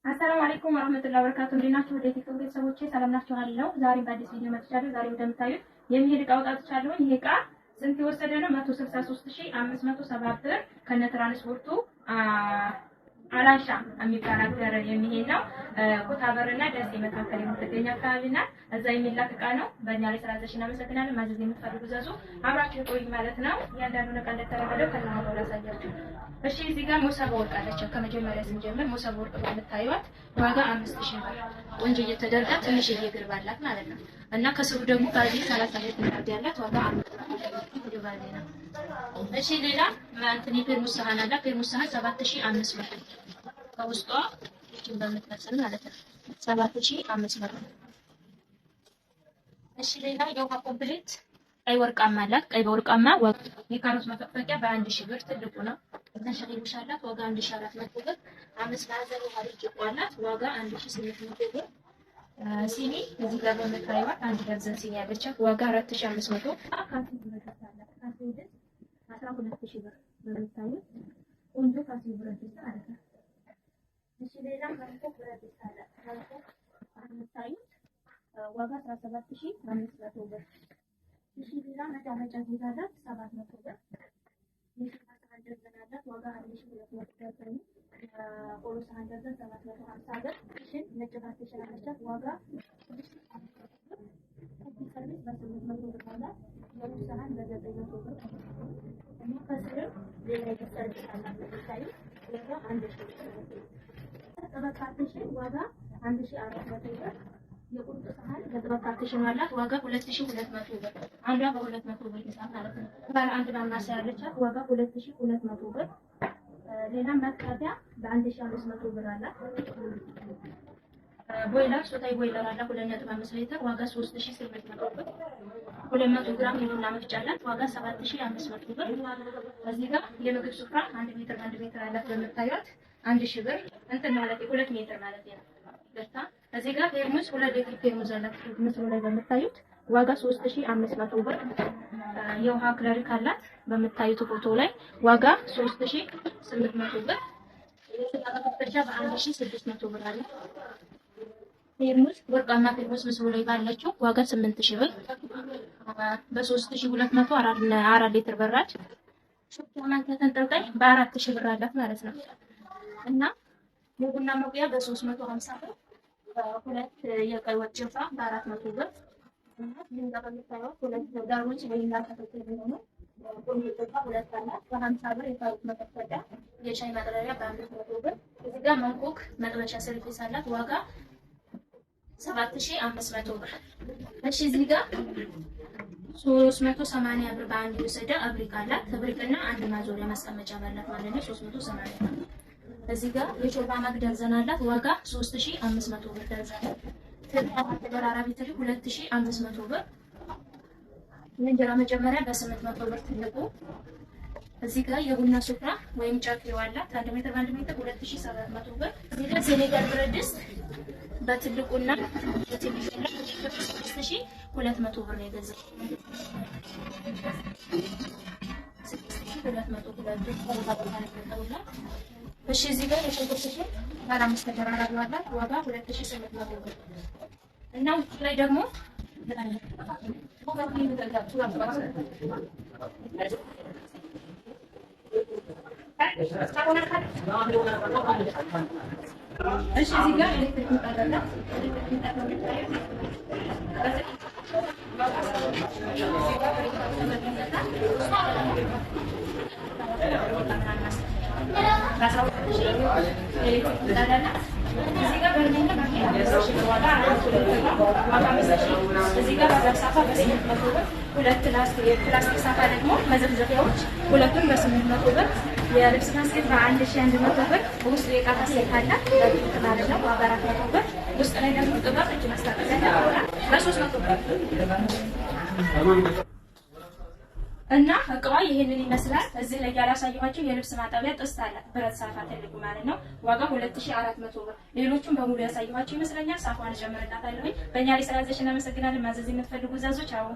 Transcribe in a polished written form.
አሰላሙ አለይኩም ወራህመቱላሂ ወበረካቱ። እንዴት ናችሁ? ወደ ቲክቶክ ቤተሰቦቼ ሰላም ናችሁ? አለው ዛሬ በአዲስ ቪዲዮ መጥቻለሁ። ዛሬ እንደምታዩት የሚሄድ እቃ አውጥቻለሁ። ይሄ እቃ ስንት የወሰደ ነው? 163570 ብር ከነ ትራንስፖርቱ አላሻ የሚባል ሀገር የሚሄድ ነው። ኩታበርና ደሴ መካከል የምትገኝ አካባቢ ናት። እዛ የሚላክ እቃ ነው። በእኛ ላይ ስላዘሽ እናመሰግናለን። ማዘዝ የምትፈልጉ ዘዙ፣ አብራችሁ ቆዩ ማለት ነው። እያንዳንዱን እቃ እንደተረገደው ከነማው ላሳያችሁ። እሺ እዚህ ጋር ሞሰብ ወርቅ አለች። ከመጀመሪያ ስንጀምር ሞሰብ ወርቅ የምታዩት ዋጋ 5000 ብር ቆንጆ እየተደረገ ትንሽ እየግር ባላት ማለት ነው። እና ከስሩ ደግሞ ባዚ 32 እንዳርድ ያላት ዋጋ 5000 ብር ነው። እሺ ሌላ ማንተኒ ፔርሙስ ሳህን አለ። ፔርሙስ ሳህን 7500 ብር ከውስጧ እቺን በመታሰል ማለት ነው 7500 ብር። እሺ ሌላ የውሃ ኮምፕሌት ቀይ ወርቃማ አላት። ቀይ በወርቃማ የካሮት መፈቅፈቂያ በ1000 ብር ትልቁ ነው። ተሸሪሽ አላት ዋጋ 1400 ብር። 5 ማዕዘን ውሃ ልጅ አላት ዋጋ 1800 ብር። ሲኒ እዚህ ጋር በመታየዋት አንድ ደርዘን ሲኒ ያለቻት ዋጋ 4500 ካርቶን ተመጣጣ አላት። ካርቶን 12000 ብር በመታየት ቆንጆ ካርቶን ብረት ድስት አላት። እሺ ሌላ ካርቶን ብረት ድስት አላት። ካርቶን በመታየት ዋጋ 17500 ብር። እሺ ሌላ መጫመጫ ዜጋ አላት 700 ብር። ይህ ሳህን ደርዘን አላት ዋጋ 1200 ብር። ኦሮ ሳህን ደርዘን 750 ብር። እሺ ነጭ ፓስቴሽን አላት ዋጋ 650 ብር። እዚህ ሰርቪስ በ800 ብር አላት። የሩዝ ሳህን በ900 ብር። እና ከስር ሌላ ሰርቪስ አላት ለምሳሌ ዋጋ 1000 ብር። ጠበቅ ፓስቴሽን ዋጋ 1400 ብር። የቁርጥ ሳህን ለጠበቅ ፓርቲሽን አላት ዋጋ 2200 ብር። አንዷ በ200 ብር ይሳብ ማለት ነው። ባለ አንድ ማማሰያ ያለቻት ዋጋ 2200 ብር። ሌላ ማጥቃቢያ በ1500 ብር አላት። ቦይለር ሶታይ ቦይለር አላት 2.5 ሊትር ዋጋ 3800 ብር። 200 ግራም የቡና መፍጫ አላት ዋጋ 7500 ብር። እዚህ ጋር የምግብ ስፍራ 1 ሜትር በ1 ሜትር አላት በመታየት 1000 ብር እንትን ማለት 2 ሜትር ማለት ነው። ገርታ እዚህ ጋር ፔርሙዝ 2 ሊትር ፔርሙዝ አላት ምስሉ ላይ በመታዩት ዋጋ 3500 ብር። የውሃ ክለሪክ አላት በመታዩት ፎቶ ላይ ዋጋ 3800 ብር። የስላጣ በ1600 ብር አለ። ፔርሙዝ ወርቃማ ፔርሙዝ ምስሉ ላይ ባለችው ዋጋ 8000 ብር። በ3200 4 ሊትር በራድ ሹካ ማንኪያ ተንጠልጣይ በ4000 ብር አላት ማለት ነው። እና የቡና መቁያ በ350 ብር። ሁለት የቀይ ወጥ ጭልፋ በ400 ብር። እና ሊንጋ በመታየት ሁለት ዳርሙስ ወይና ተፈተለ ነው። ቆንጆ ጭልፋ ሁለት አላት በ50 ብር። የካሮት መፈቅፈቂያ የሻይ ማጥለያ በ100 ብር። እዚህ ጋር መንኮክ መጥበሻ ሰርቪስ አላት ዋጋ 7500 ብር። እሺ እዚህ ጋር 380 ብር በአንድ ወሰደ አብሪክ አላት። አብሪክና አንድ ማዞሪያ ማስቀመጫ ባላት ማለት ነው 380 ብር። እዚህ ጋር የሾርባ ማግ ደርዘን አላት ዋጋ 3500 ብር ደርዘን። ተደራራቢ ትሪ 2500 ብር። የእንጀራ መጨመሪያ በ800 ብር ትልቁ። እዚህ ጋር የቡና ስፍራ ወይም ጨፌው አላት 1 ሜትር በ1 ሜትር 2700 ብር። እዚህ ጋር ሴኔጋል ብረት ድስት በትልቁና በትንሹ 6200 ብር ነው የገዛው። 6200 ብር። እሺ እዚህ ጋር የሽንኩርት ሽን ባለ 5 ተደራራቢ አላት ዋጋ 2800 ብር። እና ውጭ ላይ ደግሞ እሺ እዚህ ጋር ኤሌክትሪክ ምጣድ አላት። እዚህ ጋር በርሜል እዚህ ጋር በሳፋ በ800 ብር። ሁለት የፕላስቲክ ሳፋ ደግሞ መዘፍዘፊያዎች ሁለቱን በ800 ብር። የልብስ ባስኬት በ1100 ብር። ውስጥ የዕቃ ባስኬት አለ ማለት ነው ዋጋ 400 ብር። ውስጥ ላይ ደግሞ ጥበብ እጅ ማስታጠቢያ በ300 ብር። እና እቃዋ ይሄንን ይመስላል። እዚህ ላይ ያላሳየኋችሁ የልብስ ማጠቢያ ጥስት አላት ብረት ሳፋ ትልቁ ማለት ነው ዋጋ 2400 ብር። ሌሎቹም በሙሉ ያሳየኋችሁ ይመስለኛል። ሳፋን ጨምርላታለሁ። በእኛ ላይ ስላዘሽ እናመሰግናለን። ማዘዝ የምትፈልጉ ዛዞች አዎ